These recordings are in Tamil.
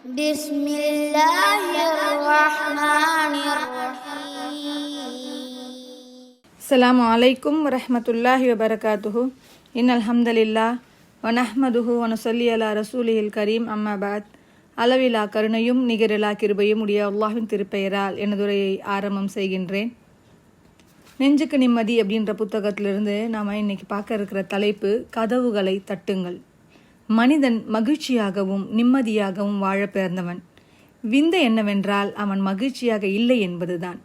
بسم الله الرحمن الرحيم. அஸ்ஸலாமு அலைக்கும் வரஹ்மத்துல்லாஹி வபரகாத்துஹு. இன்னல் ஹம்தலில்லாஹ் வ நஹ்மதுஹு வ நுஸல்லி அலா ரசூலிஹில் கரீம். அம்மா பாத். அளவிலா கருணையும் நிகரிலா கிருபையும் உடைய அல்லாஹ்வின் திருப்பெயரால் எனதுரையை ஆரம்பம் செய்கின்றேன். நெஞ்சுக்கு நிம்மதி அப்படின்ற புத்தகத்திலிருந்து நாம் இன்னைக்கு பார்க்க இருக்கிற தலைப்பு கதவுகளை தட்டுங்கள். மனிதன் மகிழ்ச்சியாகவும் நிம்மதியாகவும் வாழ பிறந்தவன். விந்தை என்னவென்றால் அவன் மகிழ்ச்சியாக இல்லை என்பதுதான்.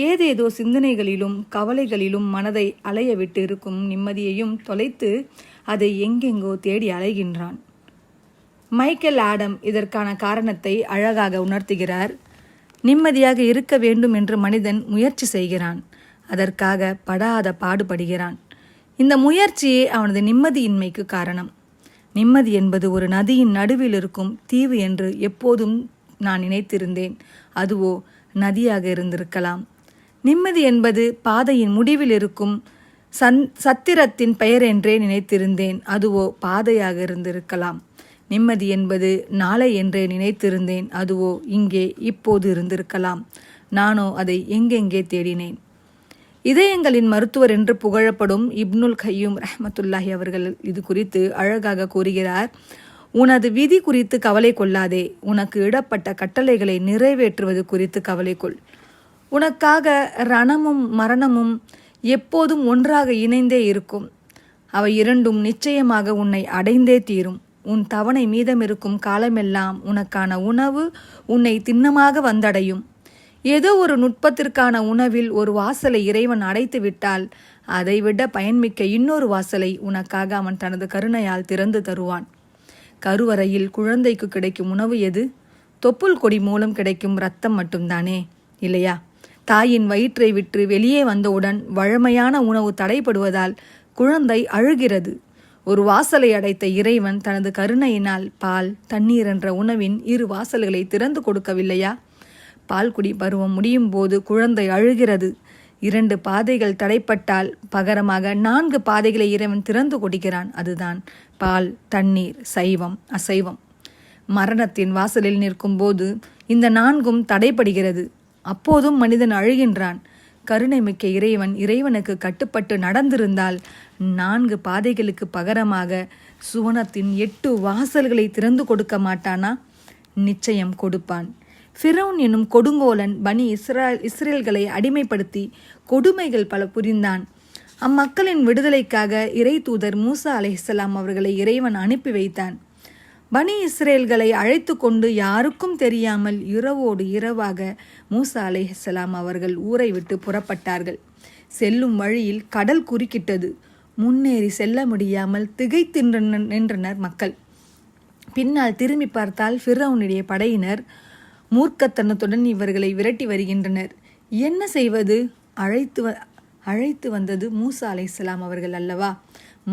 ஏதேதோ சிந்தனைகளிலும் கவலைகளிலும் மனதை அலைய விட்டு இருக்கும் நிம்மதியையும் தொலைத்து அதை எங்கெங்கோ தேடி அலைகின்றான். மைக்கேல் ஆடம் இதற்கான காரணத்தை அழகாக உணர்த்துகிறார். நிம்மதியாக இருக்க வேண்டும் என்று மனிதன் முயற்சி செய்கிறான். அதற்காக படாத பாடுபடுகிறான். இந்த முயற்சியே அவனது நிம்மதியின்மைக்கு காரணம். நிம்மதி என்பது ஒரு நதியின் நடுவில் இருக்கும் தீவு என்று எப்போதும் நான் நினைத்திருந்தேன். அதுவோ நதியாக இருந்திருக்கலாம். நிம்மதி என்பது பாதையின் முடிவில் இருக்கும் சத்திரத்தின் பெயர் என்றே நினைத்திருந்தேன். அதுவோ பாதையாக இருந்திருக்கலாம். நிம்மதி என்பது நாளை என்றே நினைத்திருந்தேன். அதுவோ இங்கே இப்போது இருந்திருக்கலாம். நானோ அதை எங்கெங்கே தேடினேன். இதயங்களின் மருத்துவர் என்று புகழப்படும் இப்னுல் கையூம் ரஹ்மத்துல்லாஹி அவர்கள் இது குறித்து அழகாக கூறுகிறார். உனது விதி குறித்து கவலை கொள்ளாதே, உனக்கு இடப்பட்ட கட்டளைகளை நிறைவேற்றுவது குறித்து கவலை கொள். உனக்காக ரணமும் மரணமும் எப்போதும் ஒன்றாக இணைந்தே இருக்கும். அவை இரண்டும் நிச்சயமாக உன்னை அடைந்தே தீரும். உன் தவணை மீதமிருக்கும் காலமெல்லாம் உனக்கான உணவு உன்னை திண்ணமாக வந்தடையும். ஏதோ ஒரு நுட்பத்திற்கான உணவில் ஒரு வாசலை இறைவன் அடைத்து விட்டால் அதைவிட பயன்மிக்க இன்னொரு வாசலை உனக்காக அவன் தனது கருணையால் திறந்து தருவான். கருவறையில் குழந்தைக்கு கிடைக்கும் உணவு எது? தொப்புள் கொடி மூலம் கிடைக்கும் இரத்தம் மட்டும்தானே, இல்லையா? தாயின் வயிற்றை விட்டு வெளியே வந்தவுடன் வழமையான உணவு தடைப்படுவதால் குழந்தை அழுகிறது. ஒரு வாசலை அடைத்த இறைவன் தனது கருணையினால் பால், தண்ணீர் என்ற உணவின் இரு வாசல்களை திறந்து கொடுக்கவில்லையா? பால்குடி பருவம் முடியும் போது குழந்தை அழுகிறது. 2 பாதைகள் தடைப்பட்டால் பகரமாக 4 பாதைகளை இறைவன் திறந்து கொடுக்கிறான். அதுதான் பால், தண்ணீர், சைவம், அசைவம். மரணத்தின் வாசலில் நிற்கும் போது இந்த 4ம் தடைப்படுகிறது. அப்போதும் மனிதன் அழுகின்றான். கருணை மிக்க இறைவனுக்கு கட்டுப்பட்டு நடந்திருந்தால் 4 பாதைகளுக்கு பகரமாக சுவனத்தின் 8 வாசல்களை திறந்து கொடுக்க மாட்டானா? நிச்சயம் கொடுப்பான். ஃபிரௌன் என்னும் கொடுங்கோலன் பனி இஸ்ரேல்களை அடிமைப்படுத்தி கொடுமைகள் பல புரிந்தான். அம்மக்களின் விடுதலைக்காக இறை தூதர் மூசா அலைஹிஸ்ஸலாம் அவர்களை இறைவன் அனுப்பி வைத்தான். பனி இஸ்ரேல்களை அழைத்து கொண்டு யாருக்கும் தெரியாமல் இரவோடு இரவாக மூசா அலைஹிஸ்ஸலாம் அவர்கள் ஊரை விட்டு புறப்பட்டார்கள். செல்லும் வழியில் கடல் குறுக்கிட்டது. முன்னேறி செல்ல முடியாமல் திகைத்து நின்றனர் மக்கள். பின்னால் திரும்பி பார்த்தால் ஃபிரௌனுடைய படையினர் மூர்க்கத்தனத்துடன் இவர்களை விரட்டி வருகின்றனர். என்ன செய்வது? அழைத்து வந்தது மூசா அலைஹிஸ்ஸலாம் அவர்கள் அல்லவா?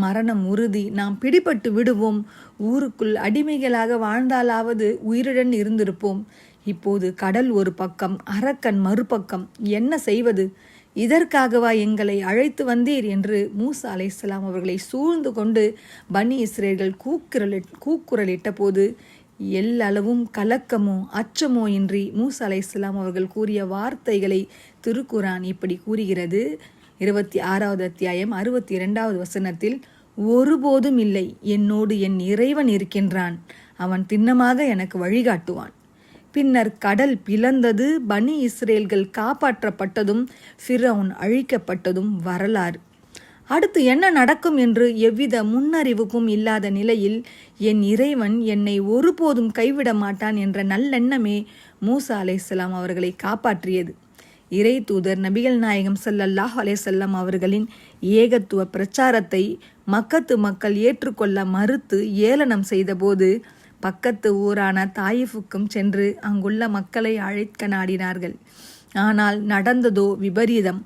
மரணம் உறுதி, நாம் பிடிபட்டு விடுவோம். ஊருக்குள் அடிமைகளாக வாழ்ந்தாலாவது உயிருடன் இருந்திருப்போம். இப்போது கடல் ஒரு பக்கம், அரக்கன் மறுபக்கம். என்ன செய்வது? இதற்காகவா எங்களை அழைத்து வந்தீர் என்று மூசா அலைஹிஸ்ஸலாம் அவர்களை சூழ்ந்து கொண்டு பனி இஸ்ரேல்கள் கூக்குரலிட்ட போது எல்லளவும் கலக்கமோ அச்சமோ இன்றி மூசா அலைஹிஸ்ஸலாம் அவர்கள் கூறிய வார்த்தைகளை திருக்குரான் இப்படி கூறுகிறது. 26வது அத்தியாயம் 62வது வசனத்தில், ஒருபோதும் இல்லை, என்னோடு என் இறைவன் இருக்கின்றான், அவன் திண்ணமாக எனக்கு வழிகாட்டுவான். பின்னர் கடல் பிளந்தது. பனி இஸ்ரேல்கள் காப்பாற்றப்பட்டதும் ஃபிரௌன் அழிக்கப்பட்டதும் வரலாறு. அடுத்து என்ன நடக்கும் என்று எவ்வித முன்னறிவுக்கும் இல்லாத நிலையில் என் இறைவன் என்னை ஒருபோதும் கைவிட மாட்டான் என்ற நல்லெண்ணமே மூசா அலைஹிஸ்ஸலாம் அவர்களை காப்பாற்றியது. இறை தூதர் நபிகள் நாயகம் ஸல்லல்லாஹு அலைஹி வஸல்லம் அவர்களின் ஏகத்துவ பிரச்சாரத்தை மக்கத்து மக்கள் ஏற்றுக்கொள்ள மறுத்து ஏளனம் செய்தபோது பக்கத்து ஊரான தாயிஃபுக்கும் சென்று அங்குள்ள மக்களை அழைக்க நாடினார்கள். ஆனால் நடந்ததோ விபரீதம்.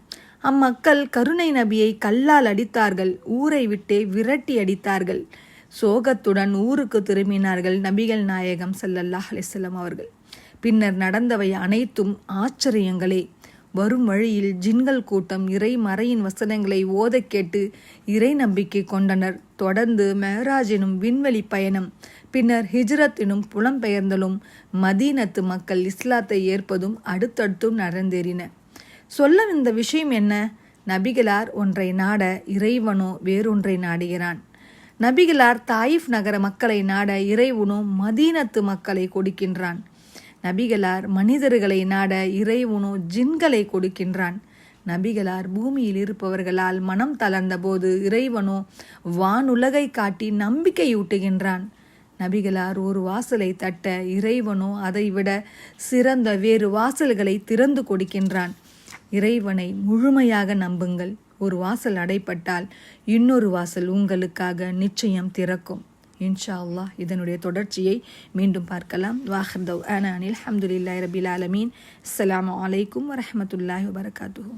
அம்மக்கள் கருணை நபியை கல்லால் அடித்தார்கள். ஊரை விட்டே விரட்டி அடித்தார்கள். சோகத்துடன் ஊருக்கு திரும்பினார்கள் நபிகள் நாயகம் ஸல்லல்லாஹு அலைஹி வஸல்லம் அவர்கள். பின்னர் நடந்தவை அனைத்தும் ஆச்சரியங்களே. வரும் வழியில் ஜின்கள் கூட்டம் இறை மறையின் வசனங்களை ஓதக் கேட்டு இறை நம்பிக்கை கொண்டனர். தொடர்ந்து மெஹராஜ் எனும் விண்வெளி பயணம். பின்னர் ஹிஜ்ரத் எனும் புலம்பெயர்ந்தலும் மதீனத்து மக்கள் இஸ்லாத்தை ஏற்பதும் அடுத்தடுத்தும் நடந்தேறின. சொல்ல இந்த விஷயம் என்ன? நபிகளார் ஒன்றை நாட இறைவனோ வேறொன்றை நாடுகிறான். நபிகளார் தாயிஃப் நகர மக்களை நாட இறைவனோ மதீனத்து மக்களை கொடுக்கின்றான். நபிகளார் மனிதர்களை நாட இறைவனோ ஜின்களை கொடுக்கின்றான். நபிகளார் பூமியில் இருப்பவர்களால் மனம் தளர்ந்த போது இறைவனோ வானுலகை காட்டி நம்பிக்கையூட்டுகின்றான். நபிகளார் ஒரு வாசலை தட்ட இறைவனோ அதைவிட சிறந்த வேறு வாசல்களை திறந்து கொடுக்கின்றான். இறைவனை முழுமையாக நம்புங்கள். ஒரு வாசல் அடைப்பட்டால் இன்னொரு வாசல் உங்களுக்காக நிச்சயம் திறக்கும். இன்ஷா அல்லாஹ் இதனுடைய தொடர்ச்சியை மீண்டும் பார்க்கலாம். வாஹிர் தவ்ஆனா அல்ஹம்துலில்லாஹி ரப்பில் ஆலமீன். அஸ்ஸலாமு அலைக்கும் வரஹ்மத்துல்லாஹி வபரகாத்துஹு.